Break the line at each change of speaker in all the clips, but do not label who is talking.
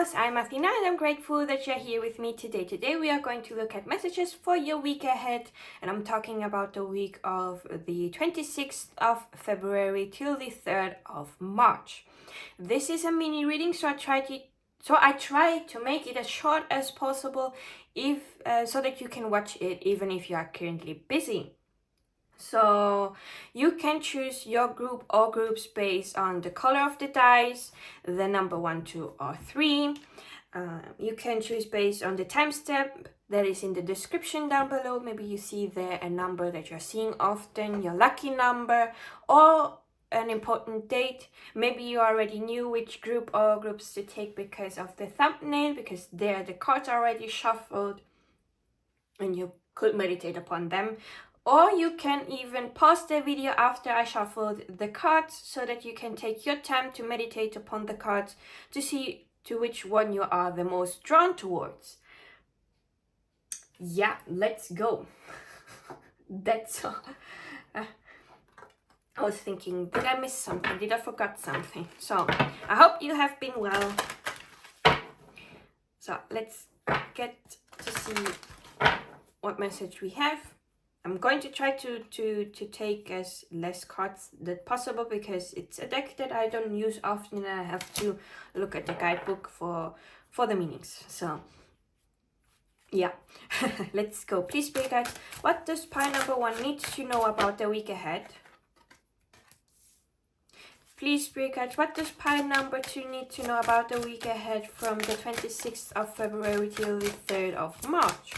Athina's. I'm Athina and I'm grateful that you're here with me today. Today we are going to look at messages for your week ahead, and I'm talking about the week of the 26th of February till the 3rd of March. This is a mini reading, so I try to make it as short as possible so that you can watch it even if you are currently busy. So you can choose your group or groups based on the color of the dice, the number 1, 2, or 3. You can choose based on the timestamp that is in the description down below. Maybe you see there a number that you're seeing often, your lucky number, or an important date. Maybe you already knew which group or groups to take because of the thumbnail, because there the cards are already shuffled and you could meditate upon them. Or you can even pause the video after I shuffled the cards so that you can take your time to meditate upon the cards to see to which one you are the most drawn towards. Yeah, let's go. That's all. I was thinking, did I miss something? Did I forget something? So, I hope you have been well. So, let's get to see what message we have. I'm going to try to take as less cards as possible because it's a deck that I don't use often and I have to look at the guidebook for the meanings. So yeah, let's go. Please, Spirit guides, what does pile number 1 need to know about the week ahead? Please, Spirit guides, what does pile number 2 need to know about the week ahead from the 26th of February till the 3rd of March?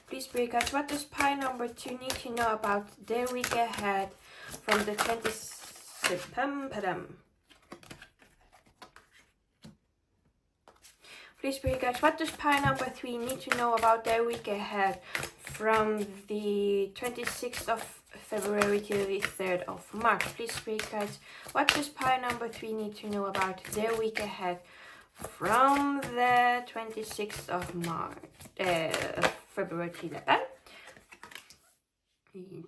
Please, Spirit guides, what does pile number 2 need to know about their week ahead from the 26th? Please, Spirit guides, what does pile number 3 need to know about their week ahead from the 26th of February till the 3rd of March? Please, Spirit guides, what does pile number 3 need to know about their week ahead from the 26th of February till 11th?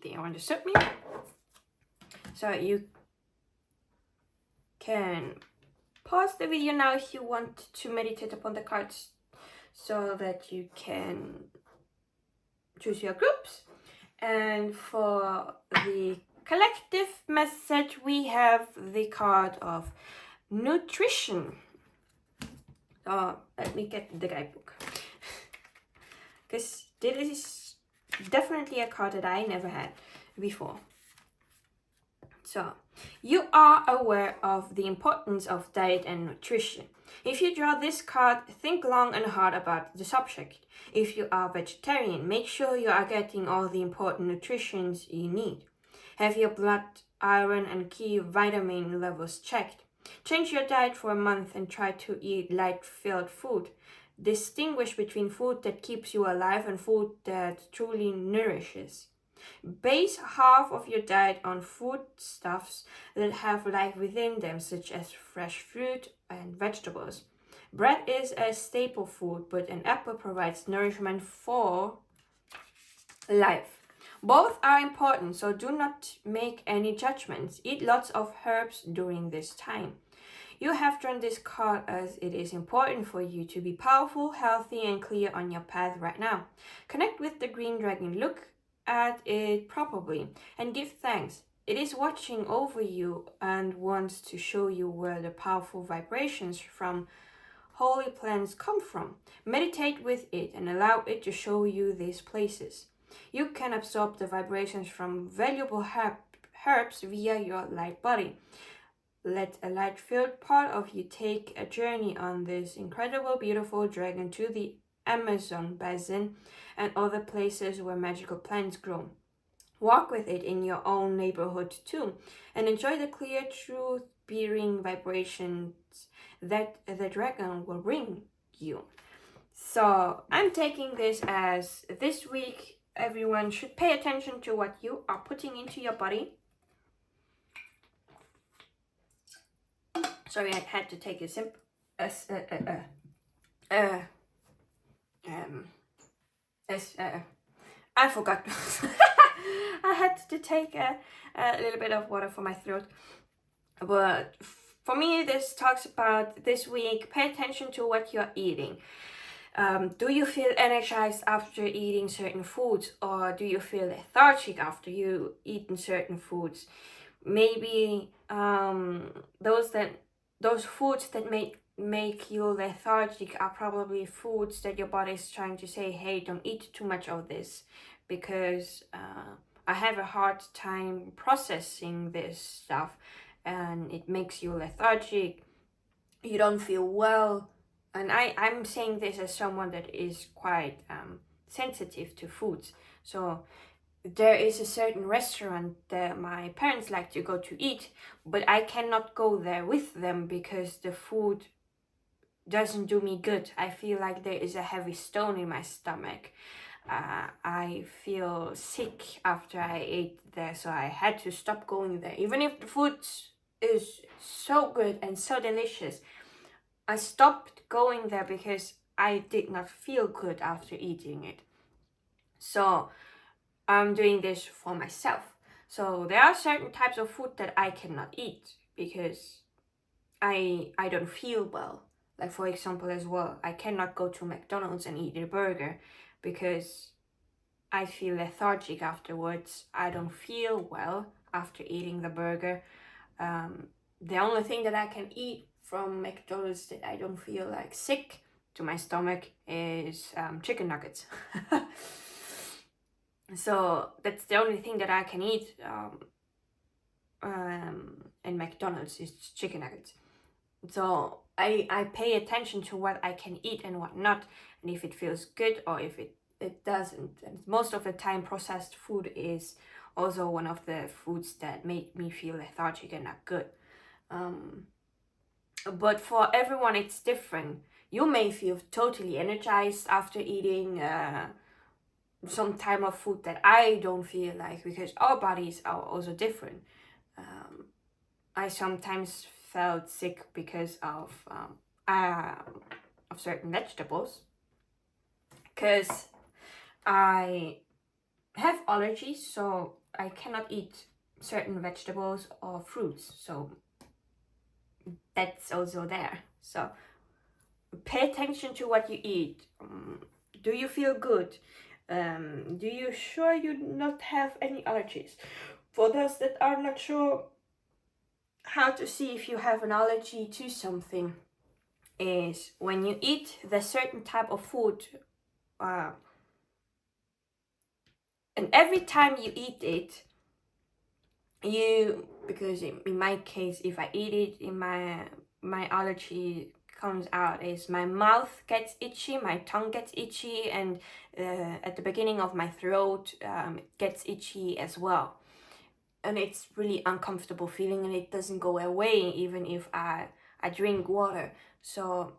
They understood me. So you can pause the video now if you want to meditate upon the cards so that you can choose your groups. And for the collective message, we have the card of nutrition. Let me get the guidebook. Because this is definitely a card that I never had before. So, you are aware of the importance of diet and nutrition. If you draw this card, think long and hard about the subject. If you are vegetarian, make sure you are getting all the important nutrients you need. Have your blood, iron, and key vitamin levels checked. Change your diet for a month and try to eat light-filled food. Distinguish between food that keeps you alive and food that truly nourishes. Base half of your diet on foodstuffs that have life within them, such as fresh fruit and vegetables. Bread is a staple food, but an apple provides nourishment for life. Both are important, so do not make any judgments. Eat lots of herbs during this time. You have drawn this card as it is important for you to be powerful, healthy, and clear on your path right now. Connect with the green dragon. Look at it properly and give thanks. It is watching over you and wants to show you where the powerful vibrations from holy plants come from. Meditate with it and allow it to show you these places. You can absorb the vibrations from valuable herbs via your light body. Let a light-filled part of you take a journey on this incredible, beautiful dragon to the Amazon basin and other places where magical plants grow. Walk with it in your own neighborhood too, and enjoy the clear, truth-bearing vibrations that the dragon will bring you. So I'm taking this as this week everyone should pay attention to what you are putting into your body. Sorry, I had to take a sip. I forgot. I had to take a little bit of water for my throat. But For me, this talks about this week, pay attention to what you're eating. Do you feel energized after eating certain foods, or do you feel lethargic after you eaten certain foods? Maybe those foods that make you lethargic are probably foods that your body is trying to say, hey, don't eat too much of this, because I have a hard time processing this stuff, and it makes you lethargic. You don't feel well. And I'm saying this as someone that is quite sensitive to foods. So there is a certain restaurant that my parents like to go to eat, but I cannot go there with them because the food doesn't do me good. I feel like there is a heavy stone in my stomach. I feel sick after I ate there, so I had to stop going there. Even if the food is so good and so delicious, I stopped going there because I did not feel good after eating it. So I'm doing this for myself. So there are certain types of food that I cannot eat because I don't feel well. Like, for example, as well, I cannot go to McDonald's and eat a burger because I feel lethargic afterwards. I don't feel well after eating the burger. The only thing that I can eat from McDonald's that I don't feel like sick to my stomach is chicken nuggets. So that's the only thing that I can eat in McDonald's is chicken nuggets. So I pay attention to what I can eat and what not, and if it feels good or if it doesn't. And most of the time processed food is also one of the foods that make me feel lethargic and not good. But for everyone it's different. You may feel totally energized after eating some type of food that I don't feel like, because our bodies are also different. I sometimes felt sick because of certain vegetables, because I have allergies, so I cannot eat certain vegetables or fruits. So that's also there. So pay attention to what you eat. Do you feel good? Do you sure you not have any allergies? For those that are not sure how to see if you have an allergy to something, is when you eat the certain type of food, and every time you eat it, because in my case, if I eat it, in my allergy comes out is my mouth gets itchy, my tongue gets itchy, and at the beginning of my throat it gets itchy as well. And it's really uncomfortable feeling, and it doesn't go away even if I drink water. So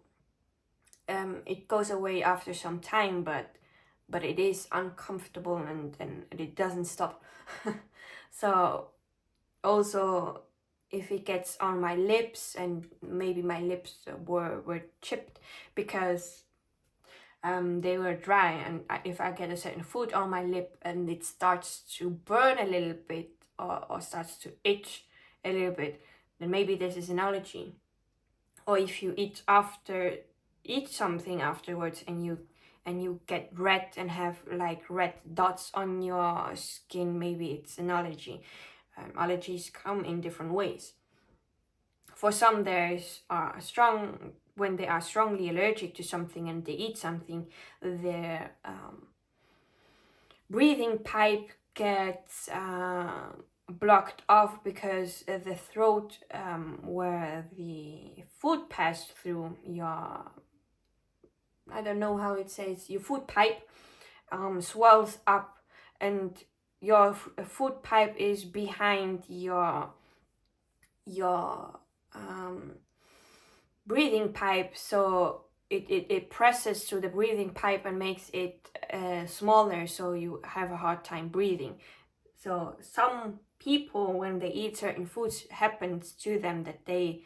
it goes away after some time, but it is uncomfortable, and it doesn't stop. So also, if it gets on my lips, and maybe my lips were chipped because they were dry, and if I get a certain food on my lip and it starts to burn a little bit, or starts to itch a little bit, then maybe this is an allergy. Or if you eat something afterwards, and you get red and have like red dots on your skin, maybe it's an allergy. Allergies come in different ways. For some, when they are strongly allergic to something and they eat something, their breathing pipe gets blocked off, because the throat, where the food passed through your, I don't know how it says, your food pipe swells up, and your food pipe is behind your breathing pipe, so it presses to the breathing pipe and makes it smaller, so you have a hard time breathing. So some people, when they eat certain foods, happens to them that they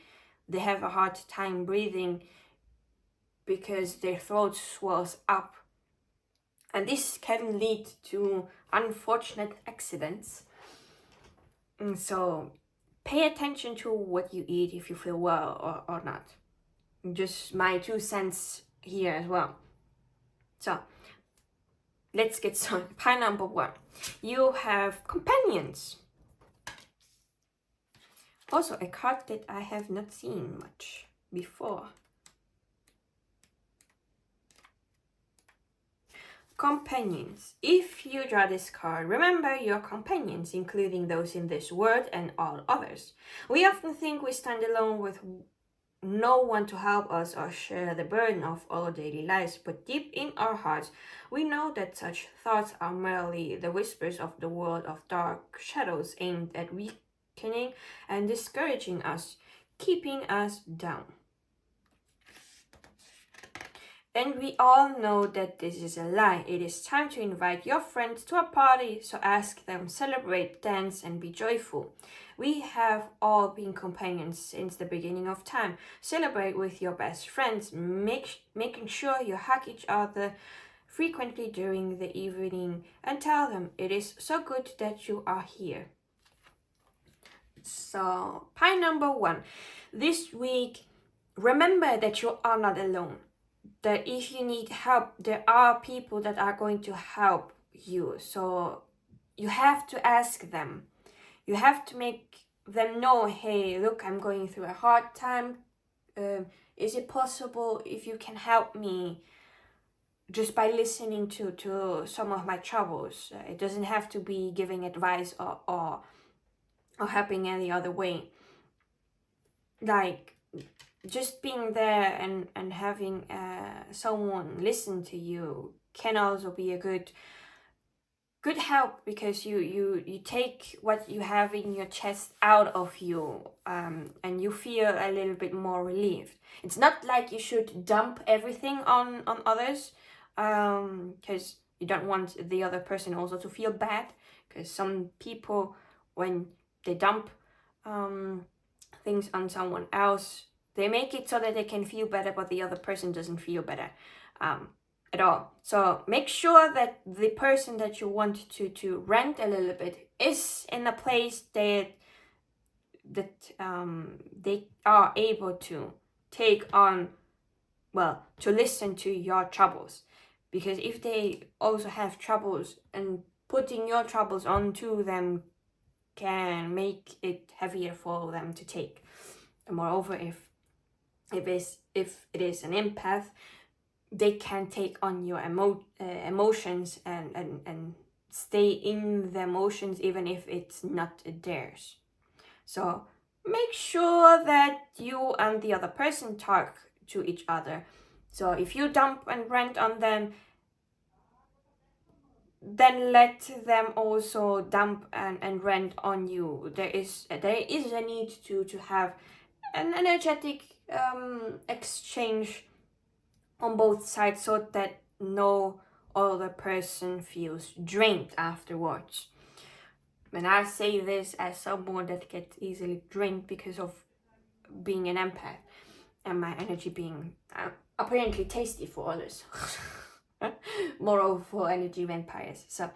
have a hard time breathing because their throat swells up, and this can lead to unfortunate accidents. And so pay attention to what you eat if you feel well or not. Just my 2 cents here as well. So let's get started. Pile number 1. You have companions. Also a card that I have not seen much before. Companions. If you draw this card, remember your companions, including those in this world and all others. We often think we stand alone with no one to help us or share the burden of our daily lives, but deep in our hearts, we know that such thoughts are merely the whispers of the world of dark shadows aimed at weakening and discouraging us, keeping us down. And we all know that this is a lie. It is time to invite your friends to a party, so ask them, celebrate, dance, and be joyful. We have all been companions since the beginning of time. Celebrate with your best friends, making sure you hug each other frequently during the evening and tell them it is so good that you are here. So, pile number 1. This week, remember that you are not alone. That if you need help, there are people that are going to help you. So you have to ask them. You have to make them know, hey, look, I'm going through a hard time. Is it possible if you can help me just by listening to some of my troubles? It doesn't have to be giving advice or helping any other way. Like, just being there and having someone listen to you can also be a good help, because you take what you have in your chest out of you, and you feel a little bit more relieved. It's not like you should dump everything on others, because you don't want the other person also to feel bad, because some people, when they dump things on someone else, they make it so that they can feel better, but the other person doesn't feel better at all. So make sure that the person that you want to rent a little bit is in a place that they are able to take on, well, to listen to your troubles. Because if they also have troubles, and putting your troubles onto them can make it heavier for them to take. And moreover, if it is an empath, they can take on your emotions and stay in the emotions even if it's not theirs. So make sure that you and the other person talk to each other. So if you dump and rant on them, then let them also dump and rant on you. There is a need to have an energetic exchange on both sides, so that no other person feels drained afterwards. And I say this as someone that gets easily drained because of being an empath and my energy being apparently tasty for others. Moreover, for energy vampires. So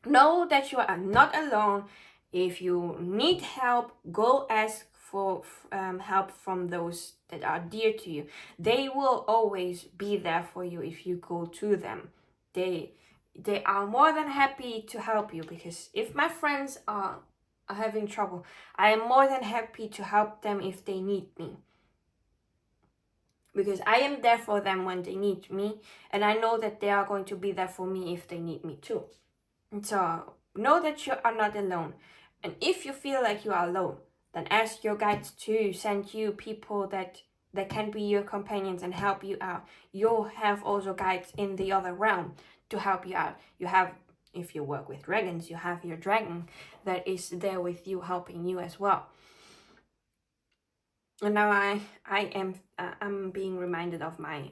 know that you are not alone. If you need help, go ask for help from those that are dear to you. They will always be there for you if you go to them. They are more than happy to help you, because if my friends are having trouble, I am more than happy to help them if they need me, because I am there for them when they need me, and I know that they are going to be there for me if they need me too. And so know that you are not alone. And if you feel like you are alone, then ask your guides to send you people that can be your companions and help you out. You'll have also guides in the other realm to help you out. You have, if you work with dragons, you have your dragon that is there with you, helping you as well. And now I'm being reminded of my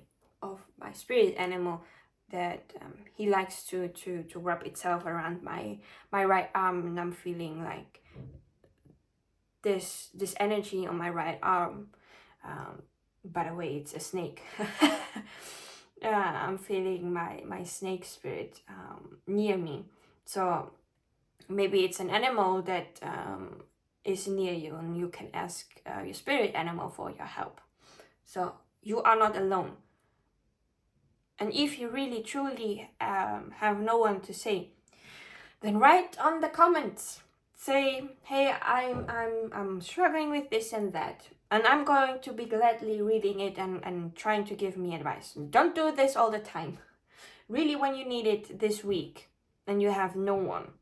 spirit animal, that he likes to wrap itself around my right arm, and I'm feeling like this energy on my right arm. By the way, it's a snake. I'm feeling my snake spirit near me. So maybe it's an animal that is near you, and you can ask your spirit animal for your help. So you are not alone. And if you really truly have no one to say, then write on the comments. Say, hey, I'm struggling with this and that, and I'm going to be gladly reading it and trying to give me advice. Don't do this all the time. Really, when you need it this week and you have no one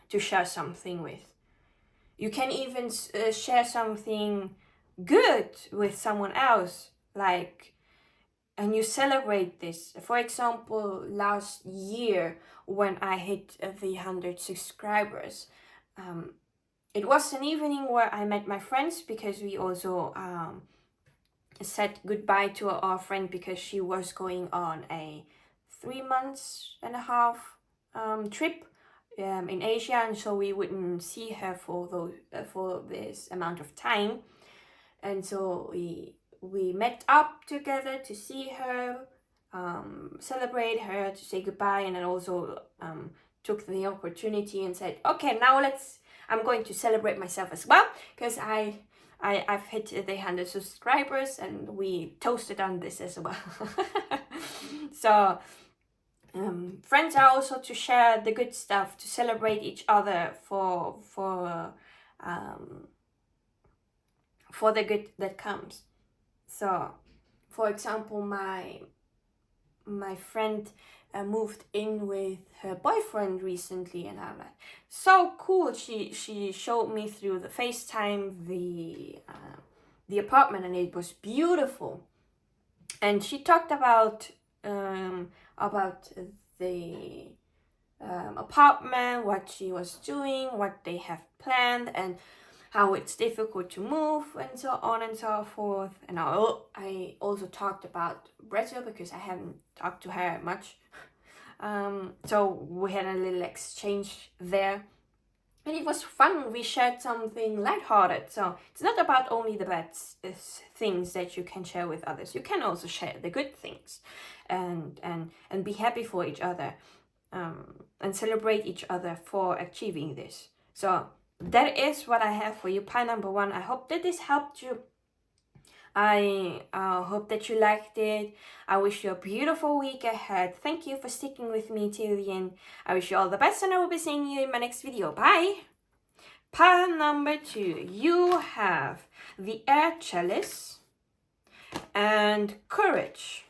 to share something with. You can even share something good with someone else, like, and you celebrate this. For example, last year when I hit the 100 subscribers, it was an evening where I met my friends, because we also said goodbye to our friend because she was going on a 3 months and a half trip in Asia, and so we wouldn't see her for this amount of time, and so we met up together to see her, celebrate her, to say goodbye, and then also took the opportunity and said, okay, now I'm going to celebrate myself as well, because I've hit the 100 subscribers, and we toasted on this as well. So friends are also to share the good stuff, to celebrate each other for the good that comes. So, for example, my friend moved in with her boyfriend recently, and I'm like, so cool. She showed me through the FaceTime the apartment, and it was beautiful. And she talked about the apartment, what she was doing, what they have planned, and how it's difficult to move, and so on and so forth. And I also talked about Brazil, because I haven't talked to her much. So we had a little exchange there, and it was fun. We shared something lighthearted. So it's not about only the bad things that you can share with others. You can also share the good things, and be happy for each other, and celebrate each other for achieving this. So that is what I have for you, pile number 1. I hope that this helped you. I hope that you liked it. I wish you a beautiful week ahead. Thank you for sticking with me till the end. I wish you all the best, and I will be seeing you in my next video. Bye! Pile number 2. You have the air chalice and courage.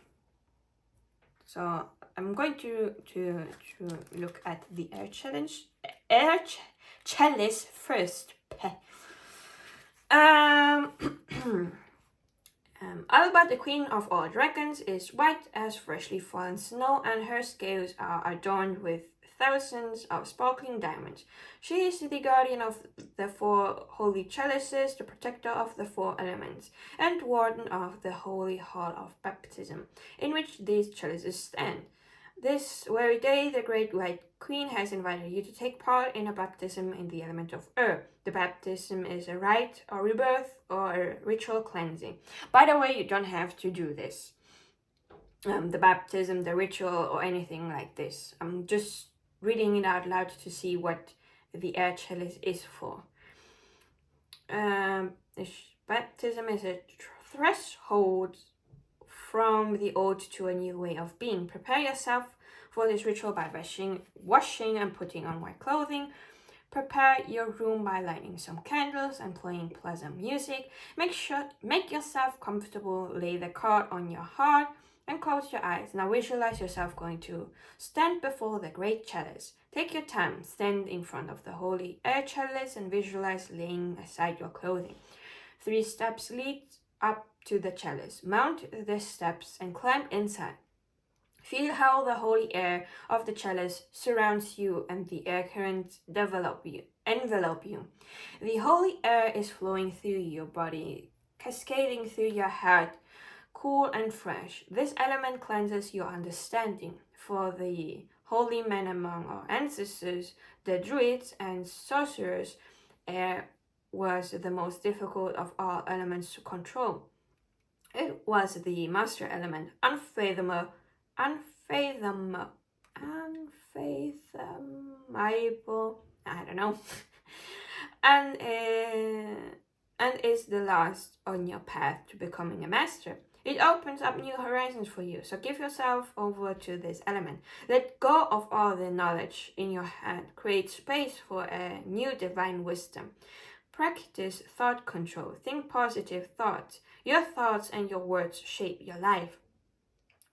So I'm going to look at the air chalice first. Alba, the queen of all dragons, is white as freshly fallen snow, and her scales are adorned with thousands of sparkling diamonds. She is the guardian of the 4 holy chalices, the protector of the 4 elements, and warden of the holy hall of baptism, in which these chalices stand. This very day, the Great White Queen has invited you to take part in a baptism in the element of earth. The baptism is a rite or rebirth or a ritual cleansing. By the way, you don't have to do this. The baptism, the ritual, or anything like this. I'm just reading it out loud to see what the air chalice is for. Baptism is a threshold from the old to a new way of being. Prepare yourself for this ritual by washing and putting on white clothing. Prepare your room by lighting some candles and playing pleasant music. Make yourself comfortable, lay the card on your heart, and close your eyes. Now visualize yourself going to stand before the great chalice. Take your time, stand in front of the holy air chalice, and visualize laying aside your clothing. 3 steps lead up to the chalice. Mount the steps and climb inside. Feel how the holy air of the chalice surrounds you and the air currents envelop you. The holy air is flowing through your body, cascading through your heart, cool and fresh. This element cleanses your understanding. For the holy men among our ancestors, the druids and sorcerers, air was the most difficult of all elements to control. It was the master element, unfathomable, I don't know, and is the last on your path to becoming a master. It opens up new horizons for you, so give yourself over to this element. Let go of all the knowledge in your head. Create space for a new divine wisdom. Practice thought control. Think positive thoughts. Your thoughts and your words shape your life.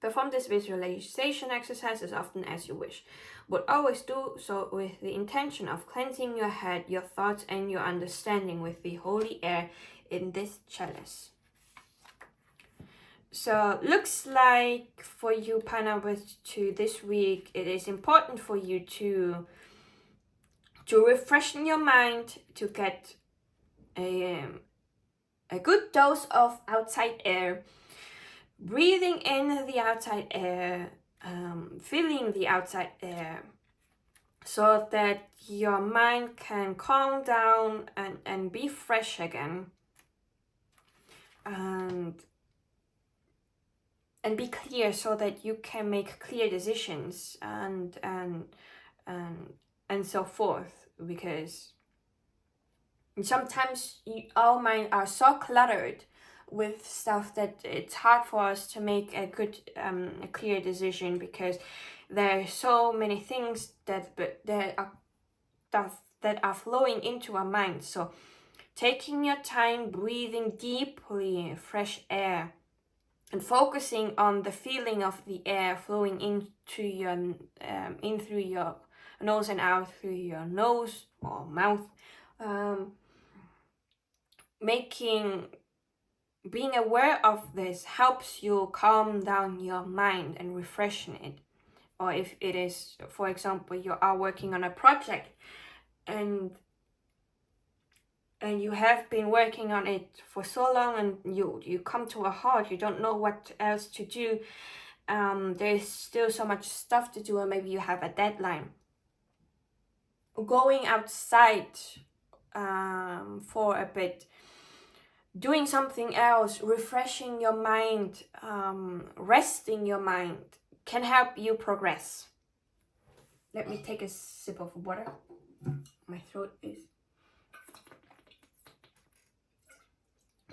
Perform this visualization exercise as often as you wish, but always do so with the intention of cleansing your head, your thoughts, and your understanding with the holy air in this chalice. So looks like for you, Pineapples, to this week, it is important for you to refresh your mind, to get a good dose of outside air, breathing in the outside air, feeling the outside air, so that your mind can calm down and be fresh again, and be clear, so that you can make clear decisions and so forth. Because sometimes our mind are so cluttered with stuff that it's hard for us to make a good a clear decision, because there are so many things that are flowing into our mind. So taking your time, breathing deeply, fresh air, and focusing on the feeling of the air flowing into your in through your nose and out through your nose or mouth, being aware of this helps you calm down your mind and refreshen it. Or if it is, for example, you are working on a project and you have been working on it for so long, and you come to a halt, you don't know what else to do, there's still so much stuff to do, or maybe you have a deadline. Going outside for a bit, doing something else, refreshing your mind, resting your mind, can help you progress. Let me take a sip of water. My throat is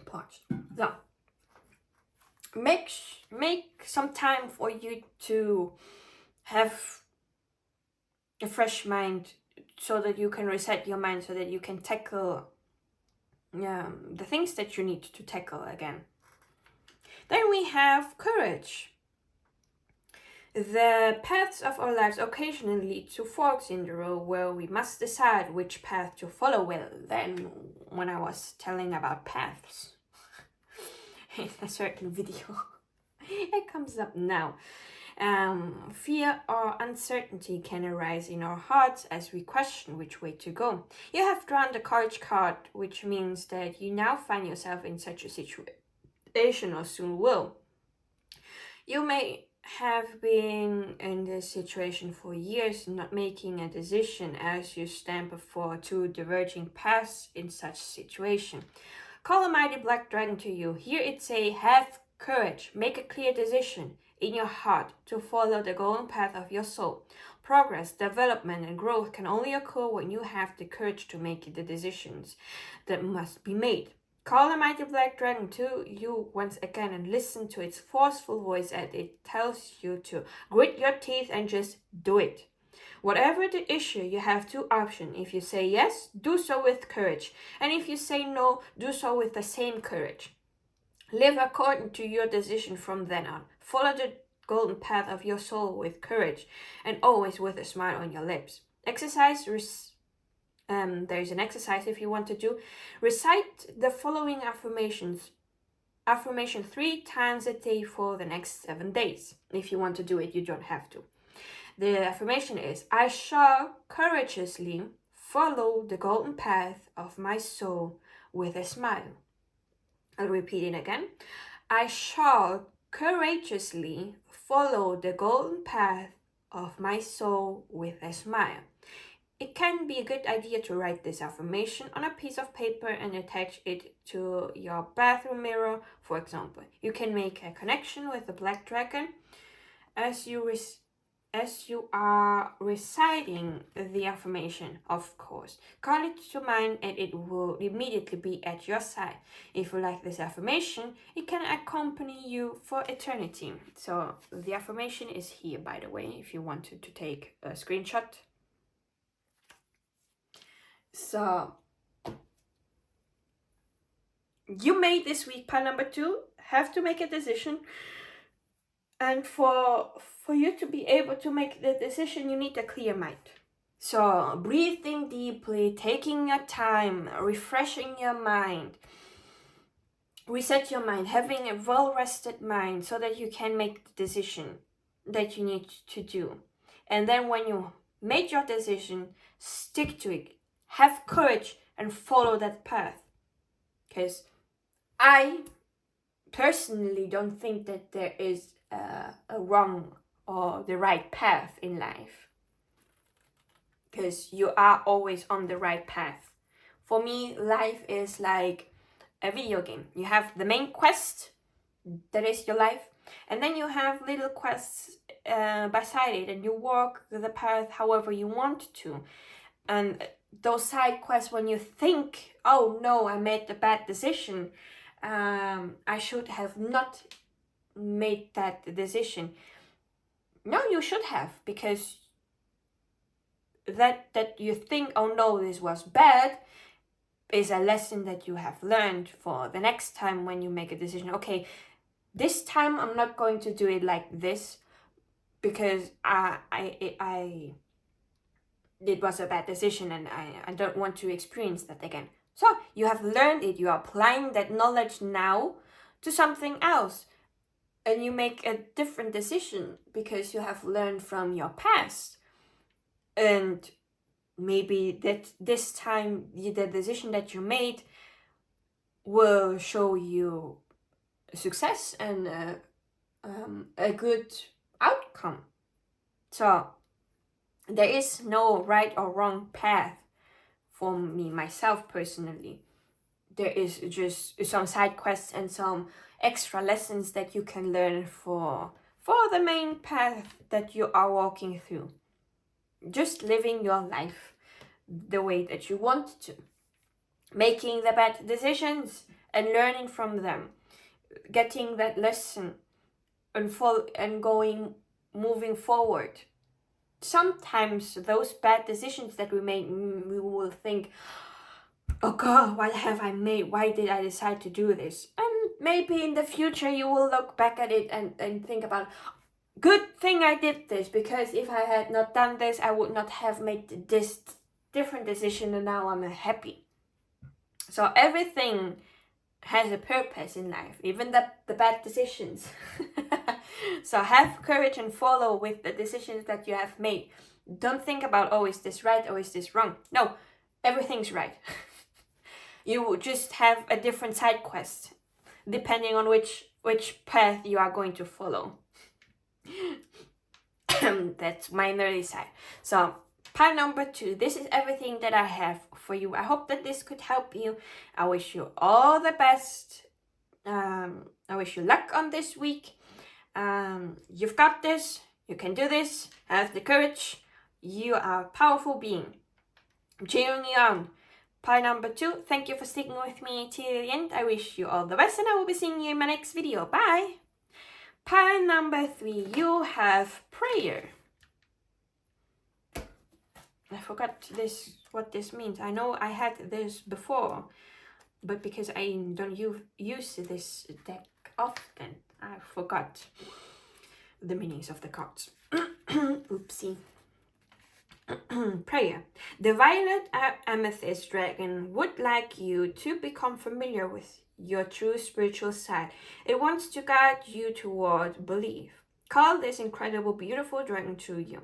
parched. So, make some time for you to have a fresh mind, so that you can reset your mind, so that you can tackle the things that you need to tackle again. Then we have courage. The paths of our lives occasionally lead to forks in the road where we must decide which path to follow. Well, then when I was telling about paths in a certain video, it comes up now. Fear or uncertainty can arise in our hearts as we question which way to go. You have drawn the courage card, which means that you now find yourself in such a situation, or soon will. You may have been in this situation for years, not making a decision, as you stand before two diverging paths in such situation. Call a mighty black dragon to you. Here it say, have courage, make a clear decision in your heart to follow the golden path of your soul. Progress, development, and growth can only occur when you have the courage to make the decisions that must be made. Call the mighty black dragon to you once again and listen to its forceful voice as it tells you to grit your teeth and just do it. Whatever the issue, you have two options. If you say yes, do so with courage. And if you say no, do so with the same courage. Live according to your decision from then on. Follow the golden path of your soul with courage and always with a smile on your lips. There's an exercise if you want to do. Recite the following affirmations. Affirmation 3 times a day for the next 7 days. If you want to do it, you don't have to. The affirmation is, I shall courageously follow the golden path of my soul with a smile. I'll repeat it again. I shall courageously follow the golden path of my soul with a smile. It can be a good idea to write this affirmation on a piece of paper and attach it to your bathroom mirror, for example. You can make a connection with the black dragon as you as you are reciting the affirmation, of course, call it to mind and it will immediately be at your side. If you like this affirmation, it can accompany you for eternity. So the affirmation is here, by the way, if you wanted to take a screenshot. So you made this week pile number 2, have to make a decision. And for you to be able to make the decision, you need a clear mind. So breathing deeply, taking your time, refreshing your mind, reset your mind, having a well-rested mind so that you can make the decision that you need to do. And then when you made your decision, stick to it. Have courage and follow that path. Because I personally don't think that there is a wrong or the right path in life, because you are always on the right path. For me, life is like a video game. You have the main quest, that is your life, and then you have little quests beside it, and you walk the path however you want to. And those side quests, when you think, oh no, I made the bad decision, I should have not made that decision. No, you should have, because that you think, oh no, this was bad, is a lesson that you have learned for the next time when you make a decision. Okay, this time I'm not going to do it like this, because it was a bad decision and I don't want to experience that again. So you have learned it, you are applying that knowledge now to something else, and you make a different decision because you have learned from your past. And maybe that this time the decision that you made will show you success and a good outcome. So there is no right or wrong path for me, myself personally. There is just some side quests and some extra lessons that you can learn for the main path that you are walking through. Just living your life the way that you want to. Making the bad decisions and learning from them. Getting that lesson and moving forward. Sometimes those bad decisions that we make, we will think, oh God, what have I made? Why did I decide to do this? And maybe in the future you will look back at it and think about, good thing I did this, because if I had not done this, I would not have made this different decision, and now I'm happy. So everything has a purpose in life, even the bad decisions. So have courage and follow with the decisions that you have made. Don't think about, oh, is this right or is this wrong? No, everything's right. You just have a different side quest depending on which path you are going to follow. That's my nerdy side. So pile number 2, this is everything that I have for you. I hope that this could help you. I wish you all the best. I wish you luck on this week. You've got this. You can do this. Have the courage. You are a powerful being. I'm cheering you on. Pile number 2, thank you for sticking with me till the end. I wish you all the best, and I will be seeing you in my next video. Bye! Pile number 3, you have prayer. I forgot what this means. I know I had this before, but because I don't use this deck often, I forgot the meanings of the cards. Oopsie. Prayer. The violet amethyst dragon would like you to become familiar with your true spiritual side. It wants to guide you toward belief. Call this incredible, beautiful dragon to you.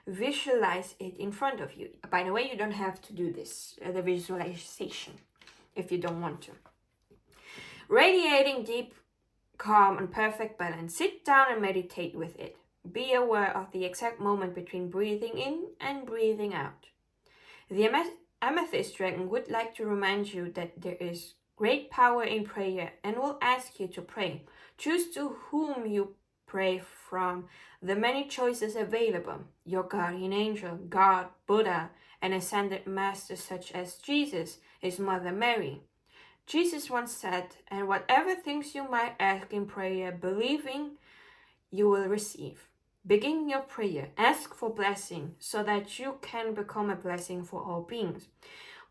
Visualize it in front of you. By the way, you don't have to do this, the visualization, if you don't want to. Radiating deep, calm, and perfect balance. Sit down and meditate with it. Be aware of the exact moment between breathing in and breathing out. The amethyst dragon would like to remind you that there is great power in prayer and will ask you to pray. Choose to whom you Pray from the many choices available, your guardian angel, God, Buddha, and ascended masters such as Jesus, his mother Mary. Jesus once said, and whatever things you might ask in prayer, believing, you will receive. Begin your prayer, ask for blessing so that you can become a blessing for all beings.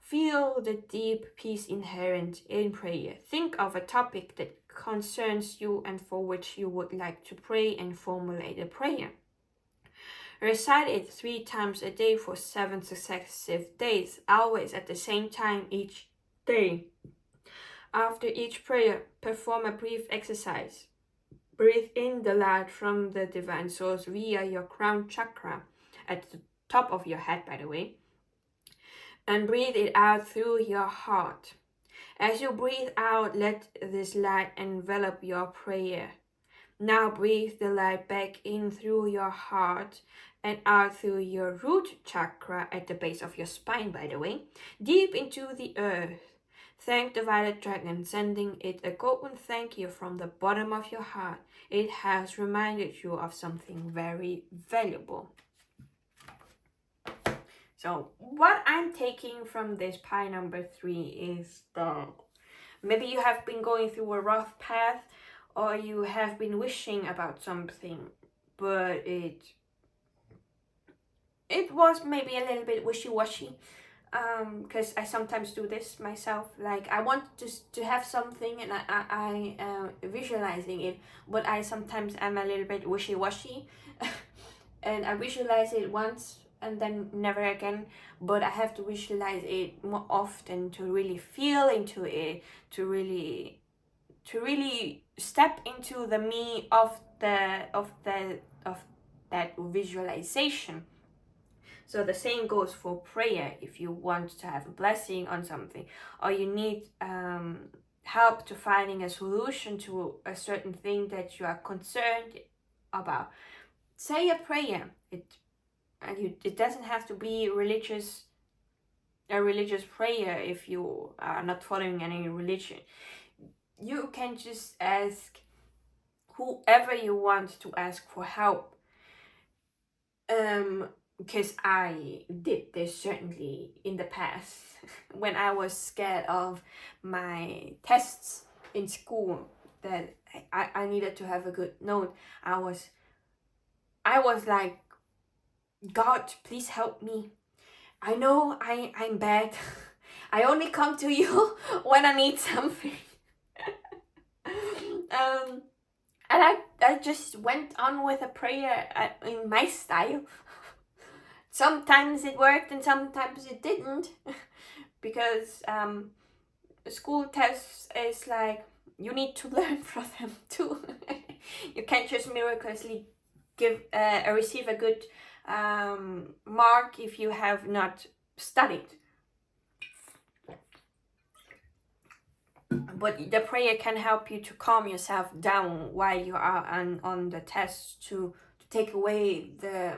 Feel the deep peace inherent in prayer. Think of a topic that concerns you and for which you would like to pray and formulate a prayer. Recite it 3 times a day for 7 successive days, always at the same time each day. After each prayer, perform a brief exercise. Breathe in the light from the divine source via your crown chakra, at the top of your head, by the way, and breathe it out through your heart. As you breathe out, let this light envelop your prayer. Now breathe the light back in through your heart and out through your root chakra at the base of your spine, by the way, deep into the earth. Thank the violet dragon, sending it a golden thank you from the bottom of your heart. It has reminded you of something very valuable. So what I'm taking from this pie number 3 is that maybe you have been going through a rough path, or you have been wishing about something, but it was maybe a little bit wishy-washy. Because I sometimes do this myself. Like, I want to have something and I am visualizing it, but I sometimes am a little bit wishy-washy. And I visualize it once and then never again, but I have to visualize it more often to really feel into it, to really step into the me of that visualization. So the same goes for prayer. If you want to have a blessing on something, or you need help to finding a solution to a certain thing that you are concerned about, say a prayer. It doesn't have to be a religious prayer if you are not following any religion. You can just ask whoever you want to ask for help. Because I did this certainly in the past when I was scared of my tests in school, that I needed to have a good note. I was like, God, please help me. I know I'm bad. I only come to you when I need something. And I just went on with a prayer in my style. Sometimes it worked and sometimes it didn't, because school tests is like, you need to learn from them too. You can't just miraculously receive a good mark if you have not studied. But the prayer can help you to calm yourself down while you are on the test, to take away the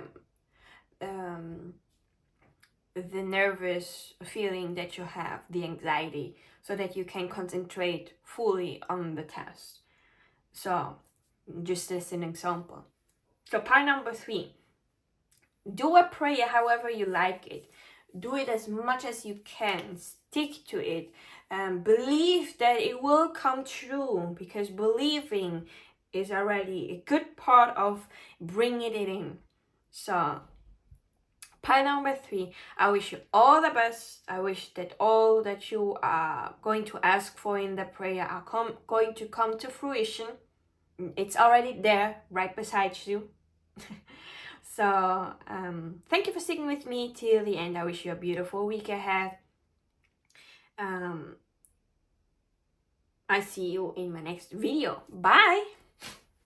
nervous feeling that you have, the anxiety, so that you can concentrate fully on the test. So, just as an example. So, pie number 3. Do a prayer however you like it. Do it as much as you can. Stick to it. Believe that it will come true, because believing is already a good part of bringing it in. So, pie number 3, I wish you all the best. I wish that all that you are going to ask for in the prayer are going to come to fruition. It's already there, right beside you. So, thank you for sticking with me till the end. I wish you a beautiful week ahead. I see you in my next video. Bye!